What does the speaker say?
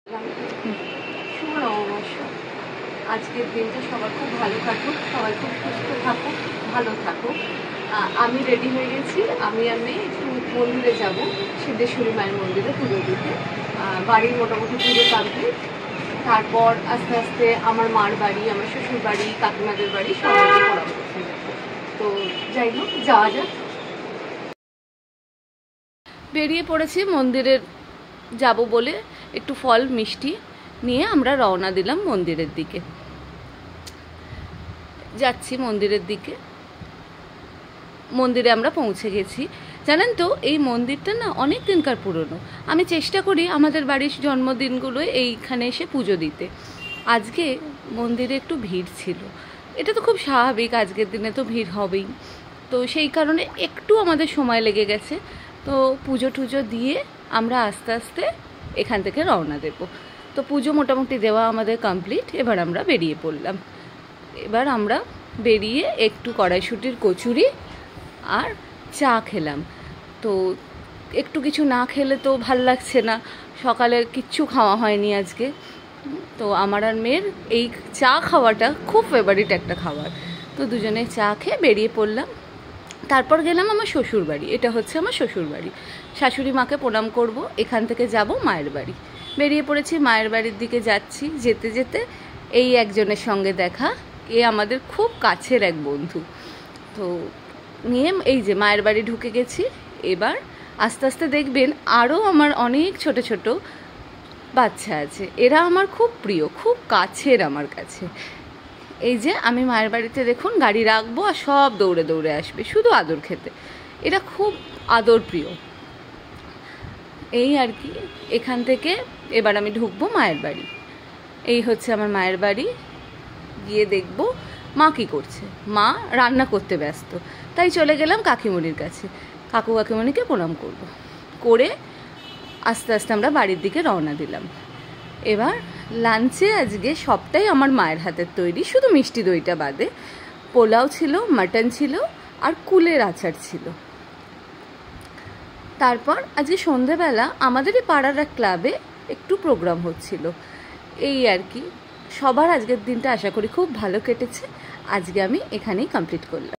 শুভ নববর্ষ। আজকের দিনটা সবার খুব ভালো কাটুক, সবাই খুব সুস্থ থাকুক, ভালো থাকুক। আমি রেডি হয়ে গেছি। আমি একটু মন্দিরে যাব, সিদ্ধেশ্বরী মায়ের মন্দিরে পুজো দিতে। বাড়ির মোটামুটি পুজো কমপ্লিট। তারপর আস্তে আস্তে আমার মার বাড়ি, আমার শ্বশুর বাড়ি, কাকিমাদের বাড়ি সবাইকে প্রণাম করতে যাবো। তো যাই হোক, যাওয়া যাক। বেরিয়ে পড়েছি মন্দিরের যাব বলে। একটু ফল মিষ্টি নিয়ে আমরা রওনা দিলাম মন্দিরের দিকে। যাচ্ছি মন্দিরের দিকে। মন্দিরে আমরা পৌঁছে গেছি। জানেন তো, এই মন্দিরটা না অনেক দিনকার পুরনো। আমি চেষ্টা করি আমাদের বাড়ির জন্মদিনগুলো এইখানে এসে পুজো দিতে। আজকে মন্দিরে একটু ভিড় ছিল। এটা তো খুব স্বাভাবিক, আজকের দিনে তো ভিড় হবেই। তো সেই কারণে একটু আমাদের সময় লেগে গেছে। তো পুজো টুজো দিয়ে আমরা আস্তে আস্তে এখান থেকে রওনা দেব। তো পুজো মোটামুটি দেওয়া আমাদের কমপ্লিট। এবার আমরা বেরিয়ে পড়লাম। এবার আমরা বেরিয়ে একটু কড়াইশুঁটির কচুরি আর চা খেলাম। তো একটু কিছু না খেলে তো ভাল লাগছে না। সকালে কিচ্ছু খাওয়া হয়নি আজকে। তো আমার আর মেয়ের এই চা খাওয়াটা খুব ফেভারিট একটা খাবার। তো দুজনে চা খেয়ে বেরিয়ে পড়লাম। তারপর গেলাম আমার শ্বশুর বাড়ি। এটা হচ্ছে আমার শ্বশুর বাড়ি। শাশুড়ি মাকে প্রণাম করব। এখান থেকে যাব মায়ের বাড়ি। বেরিয়ে পড়েছি, মায়ের বাড়ির দিকে যাচ্ছি। যেতে যেতে এই একজনের সঙ্গে দেখা। এ আমাদের খুব কাছের এক বন্ধু। তো নিয়ে এই যে মায়ের বাড়ি ঢুকে গেছি। এবার আস্তে আস্তে দেখবেন আরও আমার অনেক ছোট ছোট বাচ্চা আছে। এরা আমার খুব প্রিয়, খুব কাছের আমার কাছে। এই যে আমি মায়ের বাড়িতে দেখুন গাড়ি রাখবো আর সব দৌড়ে দৌড়ে আসবে শুধু আদর খেতে। এরা খুব আদর প্রিয়। এই আর কি। এখান থেকে এবার আমি ঢুকবো মায়ের বাড়ি। এই হচ্ছে আমার মায়ের বাড়ি। গিয়ে দেখবো মা কী করছে। মা রান্না করতে ব্যস্ত, তাই চলে গেলাম কাকিমণির কাছে। কাকিমণিকে প্রণাম করব। করে আস্তে আস্তে আমরা বাড়ির দিকে রওনা দিলাম। এবার লাঞ্চে আজকে সবটাই আমার মায়ের হাতের তৈরি, শুধু মিষ্টি দইটা বাদে। পোলাও ছিল, মাটন ছিল আর কুলের আচার ছিল। তারপর আজকে সন্ধেবেলা আমাদেরই পাড়ার এক ক্লাবে একটু প্রোগ্রাম হচ্ছিল। এই আর কি। সবার আজকের দিনটা আশা করি খুব ভালো কেটেছে। আজকে আমি এখানেই কমপ্লিট করলাম।